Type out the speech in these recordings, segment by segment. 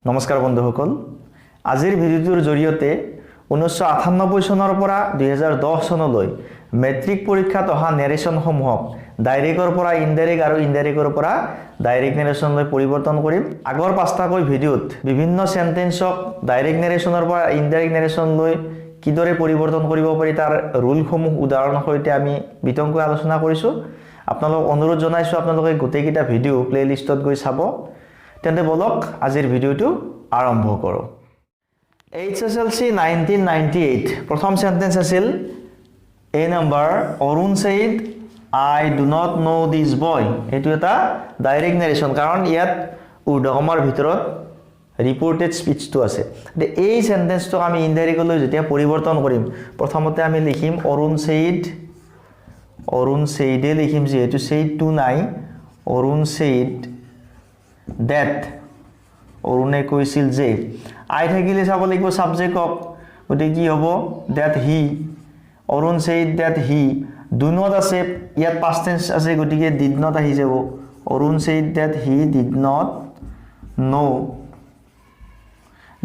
নমস্কাৰ বন্ধুসকল আজিৰ ভিডিঅ'টোৰ জৰিয়তে 1998 চনৰ পৰা 2010 চনলৈ মেট্ৰিক পৰীক্ষাত অহা নেৰেশ্যনসমূহক ডাইৰেক্টৰ পৰা ইনডাইৰেক্ট আৰু ইনডাইৰেক্টৰ পৰা ডাইৰেক্ট নেৰেশ্যনলৈ পৰিৱৰ্তন কৰিম আগৰ পাঁচটাকৈ ভিডিঅ'ত বিভিন্ন সেন্টেন্সক ডাইৰেক্ট নেৰেশ্যনৰ পৰা ইনডাইৰেক্ট নেৰেশ্যনলৈ কিদৰে পৰিৱৰ্তন কৰিব পাৰি তাৰ ৰুলসমূহ উদাহৰণৰ সৈতে আমি বিতংকৈ আলোচনা কৰিছো আপোনালোক অনুৰোধ জনাইছো আপোনালোকে গোটেইকেইটা ভিডিঅ' প্লেলিষ্টত গৈ চাব তেন্তে বলক আজিৰ ভিডিঅ'টো আৰম্ভ কৰো HSLC 1998 প্ৰথম সেন্টেন্স আছিল A number Arun said I do not know this boy এটো এটা ডাইৰেক্ট নেৰেশ্যন কাৰণ ইয়াত উৰ্ধকমাৰ ভিতৰত ৰিপৰ্টেড স্পিচটো আছে তে এই সেন্টেন্সটো আমি ইনডাইৰেক্টলৈ যেতিয়া পৰিৱৰ্তন কৰিম প্ৰথমতে আমি লিখিম Arun said এ লিখিম যে এটো said to নাই Arun said that অৰুণে কৈছিল যে আই থাকিলে চাব লাগিব সাবজেক্টক ওতে কি হ'ব that he Arun said that he do not আছে ইয়াত past tense আছে গটিকে did not আহি যাব Arun said that he did not know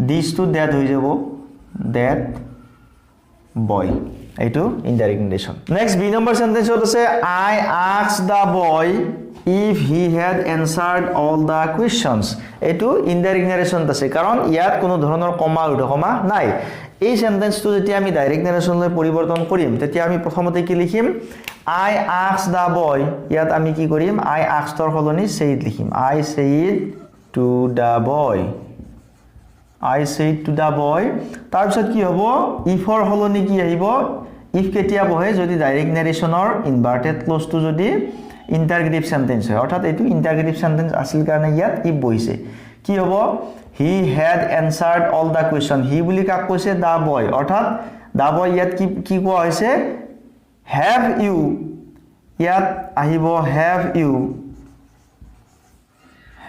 this to that হৈ যাব that boy এইটো indirect narration next B number সেন্টেন্সত আছে I asked the boy if he had answered all the questions এটো ইনডাইৰেক্ট নেৰেশ্যন আছে কাৰণ ইয়াত কোনো ধৰণৰ কমা উদ্ধকমা নাই এই সেন্টেন্সটো যেতিয়া আমি ডাইৰেক্ট নেৰেশ্যনলৈ পৰিৱৰ্তন কৰিম তেতিয়া আমি প্ৰথমতে কি লিখিম I asked the boy ইয়াত আমি কি কৰিম I asked ৰ সলনি said লিখিম I said to the boy I said to the boy তাৰ পিছত কি হ'ব if ৰ সলনি কি আহিব if কেতিয়া বহে যদি ডাইৰেক্ট নেৰেশ্যনৰ ইনভাৰ্টেড ক্লজটো যদি ইন্টাৰগেটিভ সেন্টেন্স হয় অৰ্থাৎ এটো ইন্টাৰগেটিভ সেন্টেন্স আছিল কাৰণে ইয়াত if বহিছে কি হ'ব he had answered all the question he বুলি কাক কৈছে the boy অৰ্থাৎ the boy ইয়াত কি কোৱা হৈছে have you ইয়াত আহিব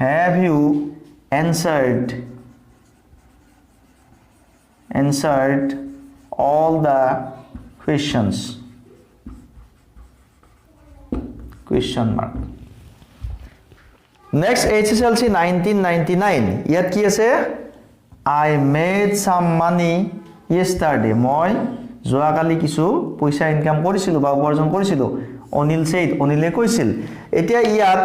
have you answered all the questions question mark next HSLC 1999 ইয়াত কি আছে I made some money yesterday মই যোৱাকালি কিছু পইচা ইনকাম কৰিছিলো বা উপাৰ্জন কৰিছিলো অনিল said অনিলে কৈছিল এতিয়া ইয়াত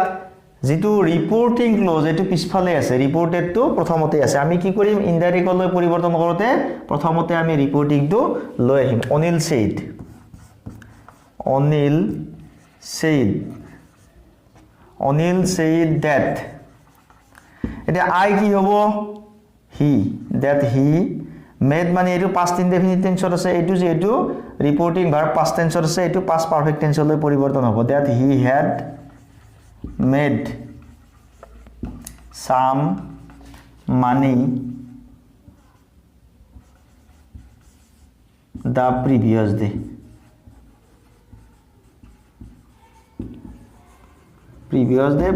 যেটো ৰিপৰ্টিং ক্লজ এটো পিছফালে আছে ৰিপৰ্টেড তো প্ৰথমতে আছে আমি কি কৰিম ইনডাইৰেক্টলৈ পৰিৱৰ্তন কৰোতে প্ৰথমতে আমি ৰিপৰ্টিং তো লৈ আহিম অনিল said that এটা I কি হ'ব he that he made মানে এটো past indefinite tense আছে এটো যে এটো ৰিপৰ্টিং ভাৰ্ব past tense আছে এটো past perfect tense লৈ পৰিৱৰ্তন হ'ব that he had made some money the previous day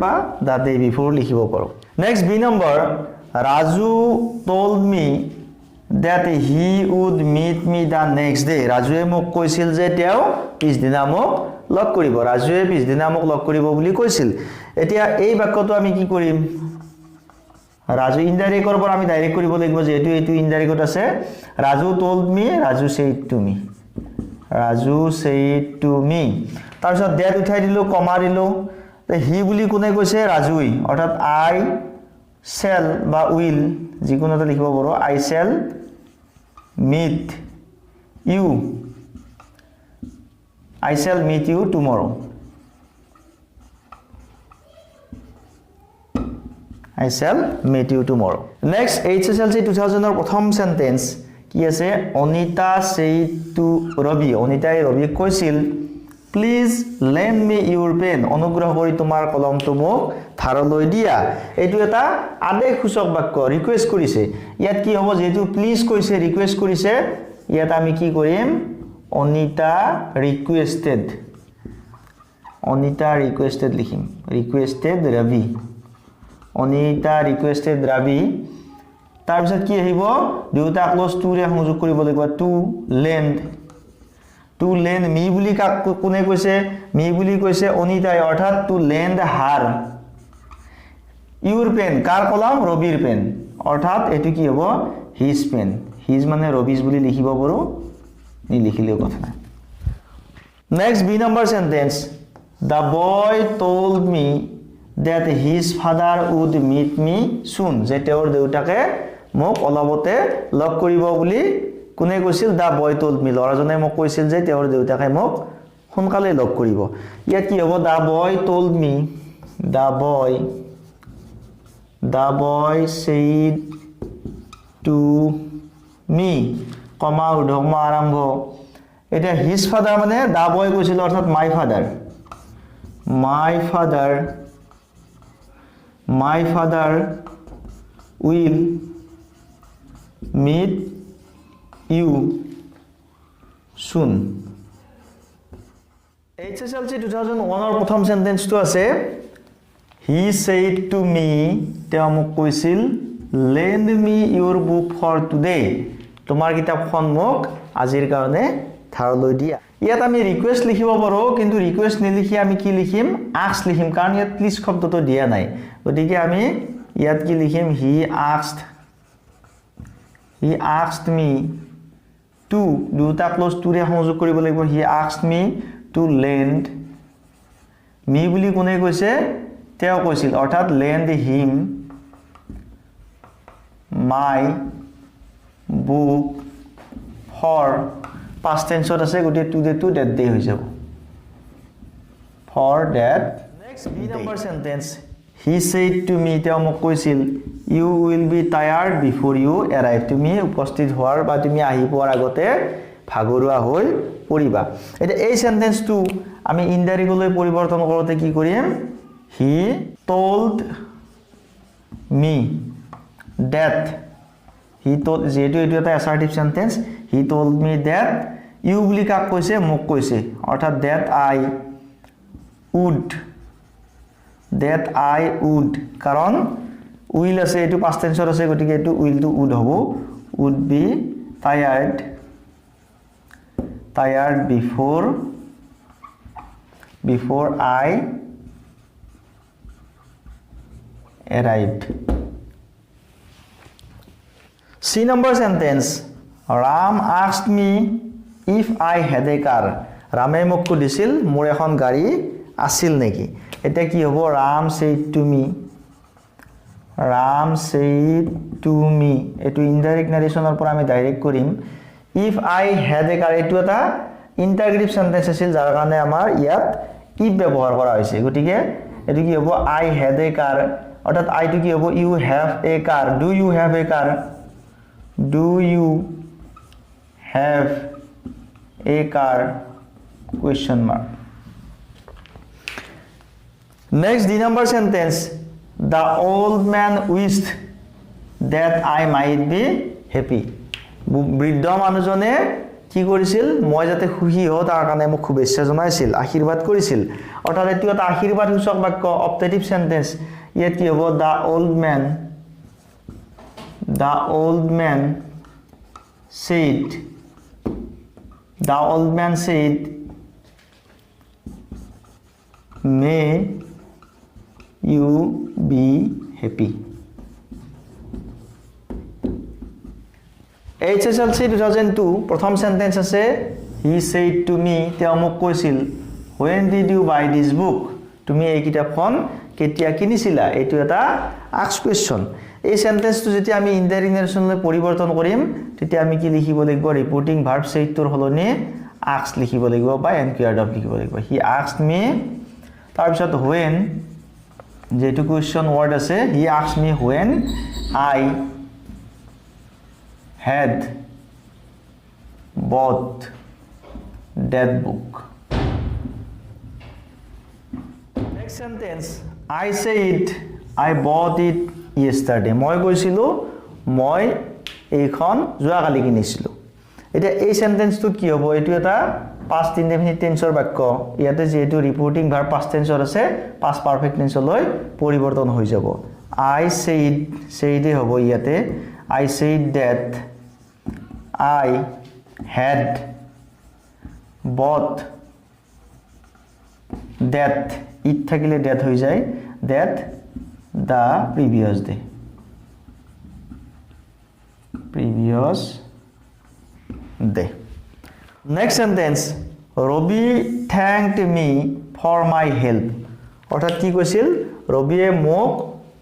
বা the day before লিখিব পাৰো next b number Raju told me that he would meet me the next day ৰাজুৱে মোক কৈছিল যে তেওঁ পিছদিনা মোক লগ কৰিব ৰাজুৱে পিছদিনা মোক লগ কৰিব বুলি কৈছিল এতিয়া এই বাক্যটো আমি কি কৰিম ৰাজু ইনডাইৰেক্টৰ পৰা আমি ডাইৰেক্ট কৰিব লাগিব যে এটো ইনডাইৰেক্টত আছে Raju told me Raju said to me তাৰ পিছত that উঠাই দিলো কমা দিলো তে হি বুলি কোনে কৈছে ৰাজুই অৰ্থাৎ I shall বা will যিকোনোটা লিখিব পাৰো I shall meet you tomorrow next HSLC 2000 ৰ প্ৰথম সেন্টেন্স কি আছে অনিতা said to ৰবি অনিতাই ৰবিক কৈছিল please lend me your pen অনুগ্ৰহ কৰি তোমাৰ কলমটো মোক ধাৰলৈ দিয়া এটো এটা আদেশসূচক বাক্য ৰিকুৱেষ্ট কৰিছে ইয়াত কি হ'ব যেটো প্লিজ কৈছে ৰিকুৱেষ্ট কৰিছে ইয়াত আমি কি কৰিম অনিতা ৰিকুৱেষ্টেড লিখিম ৰিকুৱেষ্টেড ৰবি অনিতা ৰিকুৱেষ্টেড ৰবি তাৰ পিছত কি আহিব দুটা ক্লজ টু ৰে সংযোগ কৰিব লাগিব to lend me বুলি কোনে কৈছে me বুলি কৈছে অনিতাই অৰ্থাৎ to lend her your pen কাৰ কলম ৰবিৰ পেন অৰ্থাৎ এটো কি হ'ব হিজ পেন হিজ মানে ৰবিজ বুলি লিখিব পাৰো নি লিখিলেও কথা নাই next B number sentence the boy told me that his father would meet me soon যে তেওঁৰ দেউতাকে মোক অলপতে লগ কৰিব বুলি কোনে কৈছিল the boy told me লৰাজনে মোক কৈছিল যে তেওঁৰ দেউতাকে মোক সোনকালে লগ কৰিব ইয়াত কি হ'ব the boy told me the boy said to me কমা উদ্ধকমা আৰম্ভ এটা his father মানে the boy কৈছিল অৰ্থাৎ my father will meet you soon HSLC 2001 ৰ প্ৰথম সেন্টেন্সটো আছে he said to me তেওঁ মোক কৈছিল lend me your book for today তোমাৰ কিতাপখন মোক আজিৰ কাৰণে ধাৰ লৈ দিয়া ইয়াত আমি ৰিকুৱেষ্ট লিখিব পাৰো কিন্তু ৰিকুৱেষ্ট নিলিখি আমি কি লিখিম আস্ক লিখিম কাৰণ ইয়াত প্লিজ শব্দটো দিয়া নাই গতিকে আমি ইয়াত কি লিখিম he asked me to দুটা ক্লোজ টু ৰে সংযোগ কৰিব লাগিব he asked me to lend me বুলি কোনে কৈছে তেওঁ কৈছিল অৰ্থাৎ lend him my book for past tense আছে গটি to that day হৈ যাব for that next b number sentence he said to me তেওঁ মোক কৈছিল you will be tired before you arrive তুমি উপস্থিত হোৱাৰ বা তুমি আহি পোৱাৰ আগতে ভাগৰুৱা হৈ পৰিবা এটা এই সেন্টেন্সটো আমি ইনডাইৰেক্টলি পৰিৱৰ্তন কৰোতে কি কৰিম he told me that he told যেটো এটো এটা assertive sentence he told me that you বুলি কাক কৈছে মোক কৈছে অৰ্থাৎ that I would কাৰণ will আছে এটো past tense আছে গটিকে এটো will to would হ'ব would be tired before I arrived C number sentence Ram asked me if I had a car Rame মোক কৈছিল মোৰ এখন গাড়ী আছিল নেকি এটা কি হ'ব Ram said to me এটো ইনডাইৰেক্ট নাৰেশনৰ পৰা আমি ডাইৰেক্ট কৰিম if I had a car এটো এটা ইন্টাৰগ্ৰেটিভ সেন্টেন্স আছিল যাৰ কাৰণে আমাৰ ইয়াত if ব্যৱহাৰ কৰা হৈছে গটিকে এটো কি হ'ব I had a car অৰ্থাৎ I টো কি হ'ব you have a car do you have a car question mark next the number sentence the old man wished that I might be happy বৃদ্ধ মানুহজনে কি কৰিছিল মই যাতে খুশি হওঁ তাৰ কাৰণে মোক শুভেচ্ছা জনাইছিল আশীৰ্বাদ কৰিছিল অৰ্থাৎ এটো এটা আশীৰ্বাদ সূচক বাক্য অপটেটিভ সেন্টেন্স ইয়াত কি হ'ব the old man said may you be happy HSLC 2002 প্ৰথম সেন্টেন্স আছে he said to me তেওঁ মোক কৈছিল when did you buy this book তুমি এই কিতাপখন কেতিয়া কিনিছিলা এটো এটা ask question এই সেন্টেন্সটো যেতিয়া আমি ইনডাইৰেক্ট নাৰেশনলৈ পৰিৱৰ্তন কৰিম তেতিয়া আমি কি লিখিব লাগিব ৰিপোৰ্টিং ভাৰ্ব said তোৰ হলনি asked লিখিব লাগিব বা enquired of লিখিব লাগিব he asked me তাৰ পিছত when যেটো question word আছে he asked me when I had bought that book next sentence I said I bought it yesterday মই কৈছিলো মই এইখন যোৱাকালি কিনিছিলো এটা এই সেন্টেন্সটো কি হ'ব এটো এটা past indefinite tenseৰ বাক্য ইয়াতে যেটো ৰিপোৰ্টিং ভাৰ্ব past tenseৰ আছে past perfect tenseলৈ পৰিৱৰ্তন হৈ যাব I said হ'ব ইয়াতে I said that I had bought that it থাকিলে that হৈ যায় that the previous day previous day. Next sentence, Robi thanked me for my help. অৰ্থাৎ কি কৈছিল ৰবিয়ে মোক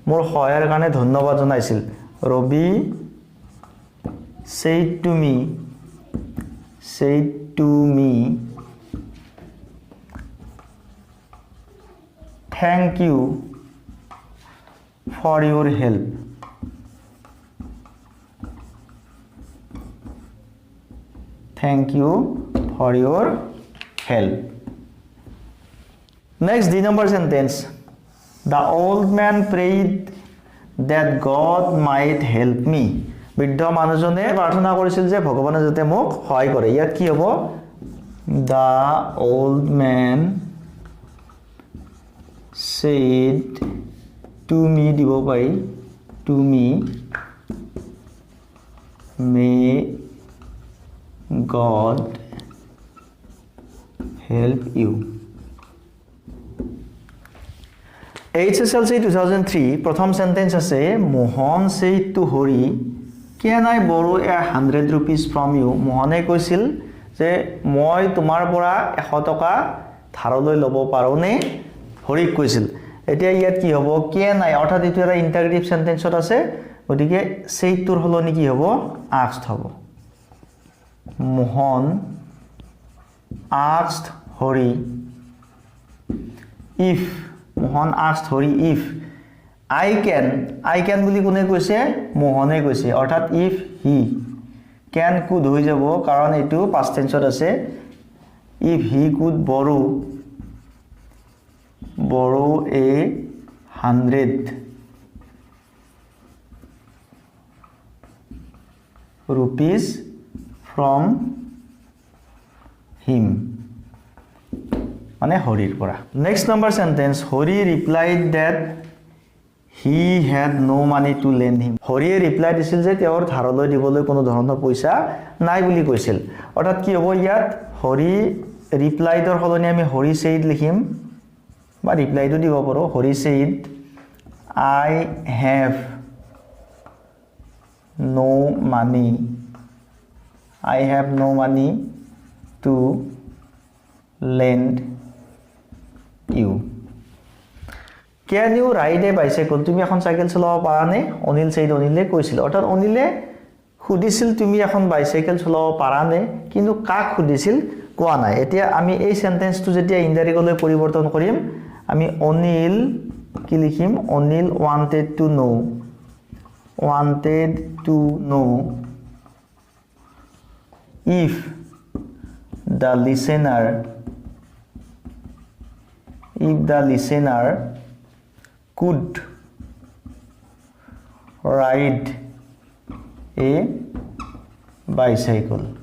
মোৰ সহায়ৰ কাৰণে ধন্যবাদ জনাইছিল Ravi said to me thank you for your help. Thank you for your help. Next, the number sentence. The old man prayed that God might help me. বৃদ্ধ মানুহজনে প্ৰাৰ্থনা কৰিছিল যে ভগৱানে যাতে মোক সহায় কৰে ইয়াত কি হ'ব The old man said to me দিব পাৰি to me may God help you. HSLC 2003 প্ৰথম সেন্টেন্স আছে Mohan said to Hori can I borrow 100 rupees from you মোহনে কৈছিল যে মই তোমাৰ পৰা 100 টকা ধাৰলৈ ল'ব পাৰোনে হৰিক কৈছিল এতিয়া ইয়াত কি হ'ব can I অৰ্থাৎ এইটো এটা ইন্টাৰগেটিভ সেন্টেন্সত আছে গতিকে said তোৰ হলনি কি হ'ব asked হ'ব Mohan asked Hori if Mohan asked Hori if I can বুলি কোনে কৈছে মোহনে কৈছে অৰ্থাৎ if he can could হৈ যাব কাৰণ এটো past tense ত আছে if he could borrow a 100 rupees from him মানে হৰিৰ পৰা next number sentence Hori replied that he had no money to lend him হৰিয়ে ৰিপ্লাই দিছিল যে তেওঁৰ ধাৰলৈ দিবলৈ কোনো ধৰণৰ পইচা নাই বুলি কৈছিল অৰ্থাৎ কি হ'ব ইয়াত হৰি ৰিপ্লাইডৰ হলনি আমি হৰি said লিখিম বা ৰিপ্লাইটো দিব পাৰো Hari said I have no money to lend you. Can you ride a bicycle? তুমি এখন সাইকেল চলাব পাৰানে? অনিল said অনিলে কৈছিল অৰ্থাৎ অনিলে খুদিছিল তুমি এখন বাইসাইকেল চলাব পাৰানে কিন্তু কাক খুদিছিল কোৱা নাই এতিয়া আমি এই সেন্টেন্সটো যেতিয়া ইনডাইৰেক্টলি পৰিৱৰ্তন কৰিম আমি অনিল কি লিখিম Anil wanted to know if the listener could ride a bicycle.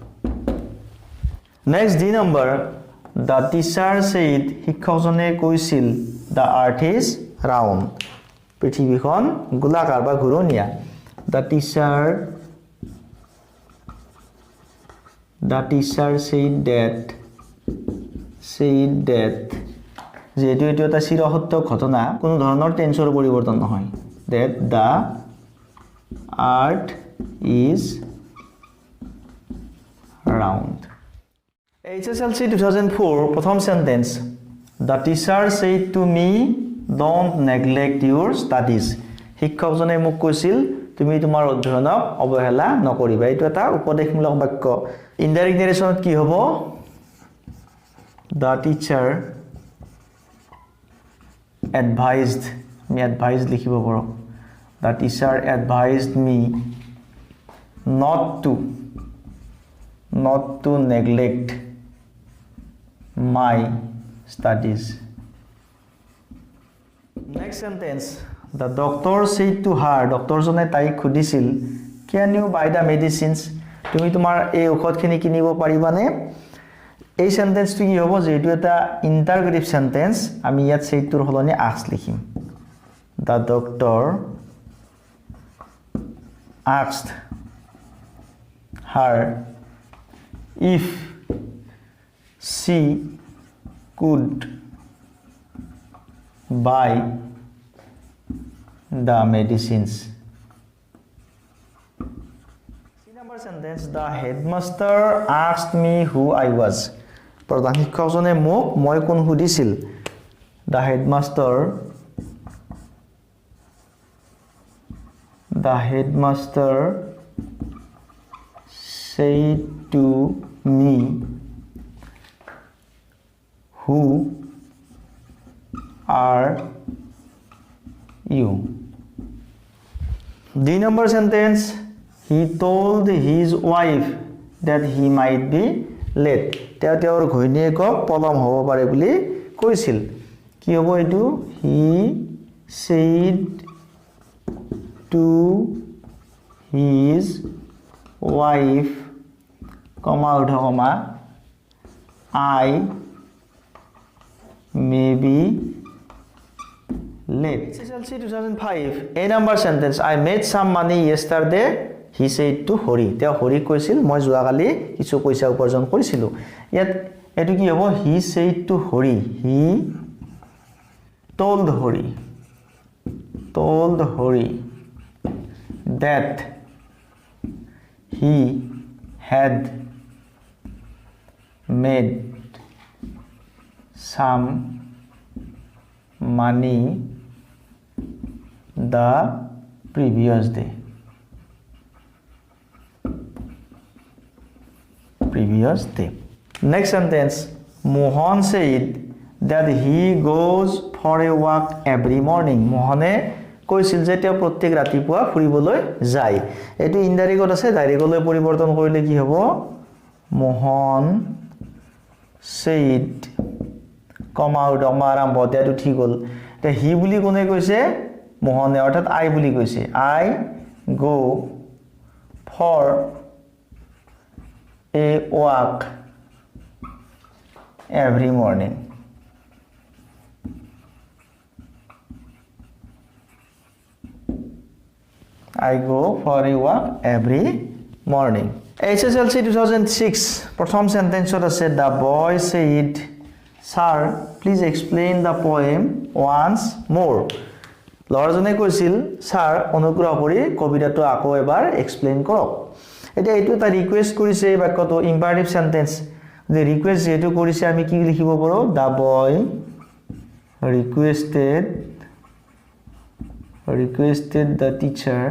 Next D number the teacher said শিক্ষকজনে কৈছিল the earth is round পৃথিৱীখন গোলাকাৰ বা ঘূৰণীয়া the teacher said that যেহেতু এটো এটা চিৰসত্য ঘটনা কোনো ধৰণৰ টেন্সৰ পৰিৱৰ্তন নহয় that the earth is round HSLC 2004 প্ৰথম sentence the teacher said to me don't neglect your studies শিক্ষকজনে মোক কৈছিল তুমি তোমাৰ অধ্যয়নক অৱহেলা নকৰিবা এইটো এটা উপদেশমূলক বাক্য ইনডাইৰেক্ট নেৰেশ্যনত কি হ'ব the teacher advised লিখিব পাৰো the teacher advised me not to neglect my studies. Next sentence the doctor said to her doctor jone taik khudisil can you buy the medicines তুমি তোমাৰ এই ঔষধখিনি কিনিব পাৰিবানে এই সেন্টেন্সটো কি হ'ব যে এটো এটা ইন্টাৰগেটিভ সেন্টেন্স আমি ইয়াত সেইটোৰ হলনি asked লিখিম the doctor asked her if she could buy the medicines Number sentence, the headmaster asked me who I was. প্ৰধান শিক্ষকজনে মোক মই কোন সুধিছিল. The headmaster said to me who are you. D number sentence, he told his wife that he might be late. তেওঁৰ ঘৈণীয়েকক পলম হ'ব পাৰে বুলি কৈছিল. কি হ'ব এইটো? He said to his wife, I may be late. SSLC 2005, A number sentence, I made some money yesterday. He said to Hori. তেওঁ হৰিক কৈছিল মই যোৱাকালি কিছু পইচা উপাৰ্জন কৰিছিলোঁ. ইয়াত এটো কি হ'ব? He said to Hori. He told Hori that he had made some money the previous day. Next sentence, Mohan said that he goes for a walk every morning. Mohane কৈছিল যে তেওঁ প্ৰত্যেক ৰাতিপুৱা ফুৰিবলৈ যায়. এটো ইনডাইৰেক্ট আছে, ডাইৰেক্টলৈ পৰিৱৰ্তন কৰিলে কি হ'ব? Mohan said আৰম্ভ তেটো ঠিক হ'ল. তে হি বুলি কোনে কৈছে? মোহনে, অৰ্থাৎ আই বুলি কৈছে. I go for a walk every morning. I go for a walk every morning. HSLC 2006, প্ৰথম সেন্টেন্সত আছে the boy said, sir, please explain the poem once more. ল'ৰাজনে কৈছিল, স্যাৰ অনুগ্ৰহ কৰি কবিতাটো আকৌ এবাৰ এক্সপ্লেইন কৰক. এটা এইটো এটা ৰিকুৱেষ্ট কৰিছে এই বাক্যটো ইম্পাৰেটিভ সেন্টেন্স. যে ৰিকুৱেষ্ট যেটো কৰিছে আমি কি লিখিব পাৰো? The boy requested the teacher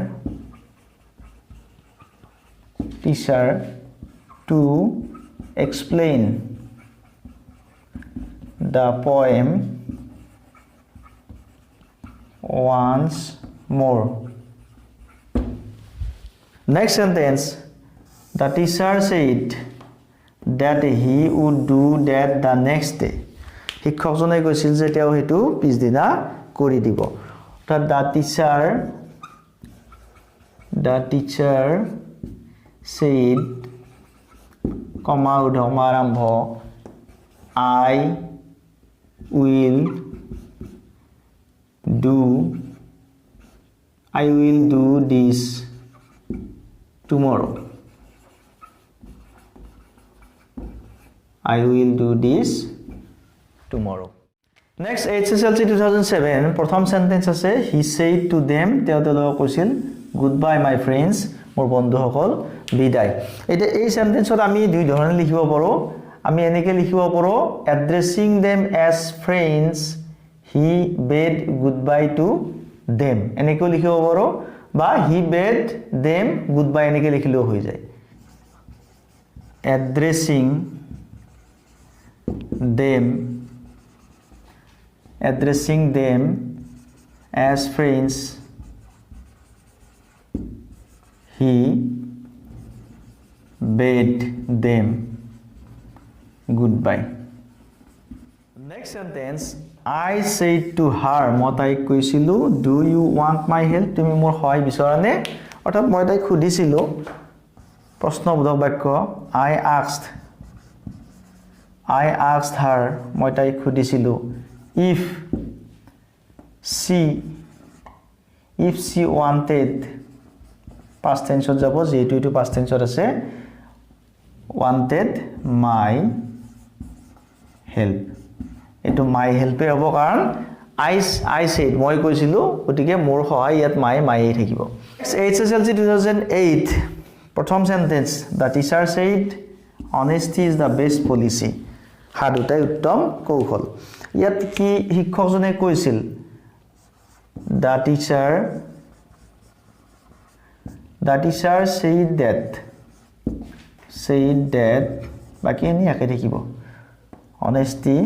to explain the poem once more. Next sentence, the teacher said that he would do that the next day. শিক্ষকজনে কৈছিল যে তেওঁ হেতু পিছদিনা কৰি দিব. The teacher said, আৰম্ভ, I will do this tomorrow. I will do this tomorrow. Next, HSLC 2007, প্ৰথম সেন্টেন্স আছে he said to them, তেওঁলোকক কৈছিল goodbye my friends, মোৰ বন্ধুসকল বিদায়. এটা এই সেন্টেন্সত আমি দুই ধৰণে লিখিব পাৰো. আমি এনেকৈ লিখিব পাৰো addressing them as friends, he bade goodbye to them. এনেকৈ লিখিব পাৰো বা he bade them goodbye এনেকৈ লিখিলেও হৈ যায়. addressing them as friends, he bade them goodbye. Next sentence, I said to her, মই তাইক কৈছিলো do you want my help, তুমি মোৰ সহায় বিচৰানে? অৰ্থাৎ মই তাইক সুধিছিলো প্ৰশ্নবোধক বাক্য I asked her, মই তাইক সুধিছিলো if she wanted, past tense ত যাব যেটো এটো past tense ত আছে, wanted my help. এটো my help এ হ'ব কাৰণ I said মই কৈছিলো গতিকে মোৰ সহায় ইয়াত my থাকিব. HSLC 2008 প্ৰথম sentence the teacher said honesty is the best policy হাদুটাই উত্তম কৌশল ইয়াত কি শিক্ষকজনে কৈছিল the teacher said that বাকি এনে একে দেখিব honesty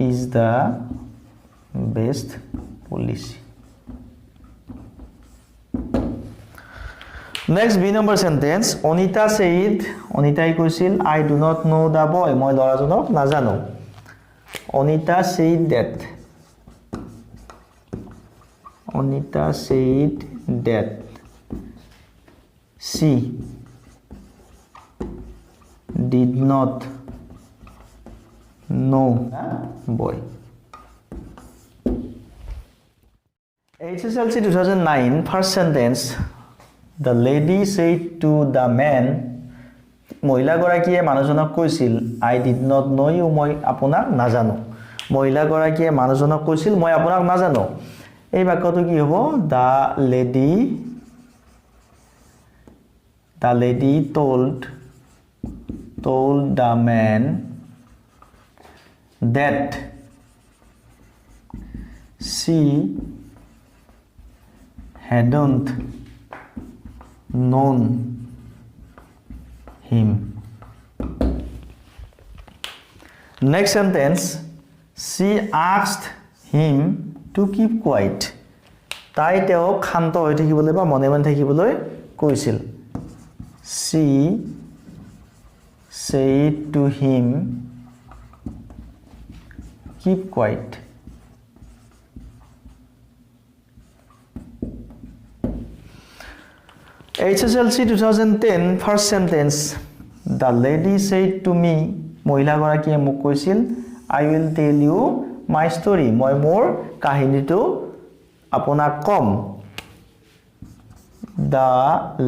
is the best policy. Next B number sentence Onita said Onita কৈছিল I do not know the boy মই লৰাজনক নাজানো Onita said that she did not know the boy. HSLC 2009 first sentence The lady said to the man মহিলা গৰাকীয়ে মানুহজনক কৈছিল I did not know you মই আপোনাক নাজানো মহিলা গৰাকীয়ে মানুহজনক কৈছিল মই আপোনাক নাজানো এই বাক্যটো কি হ'ব the lady told the man that she hadn't known him. Next sentence she asked him to keep quiet তাই তেওঁক শান্ত হৈ থাকিবলৈ বা মনে মনে থাকিবলৈ কৈছিল she said to him keep quiet HSLC 2010 first sentence the lady said to me মহিলা গৰাকীয়ে মোক কৈছিল I will tell you my story মই মোৰ কাহিনীটো আপোনাক কম the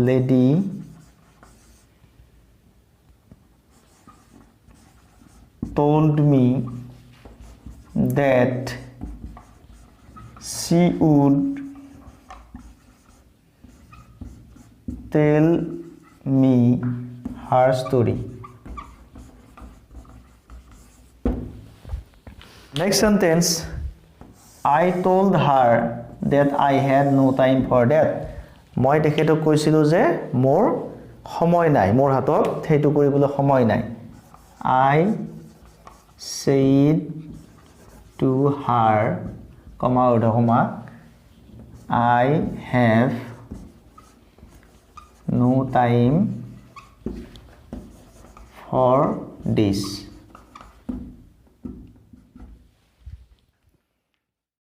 lady told me that she would tell me her story. Next sentence I told her that I had no time for that মই তেখেতক কৈছিলো যে মোৰ সময় নাই মোৰ হাতত সেইটো কৰিবলৈ সময় নাই I said to her comma I have no time for this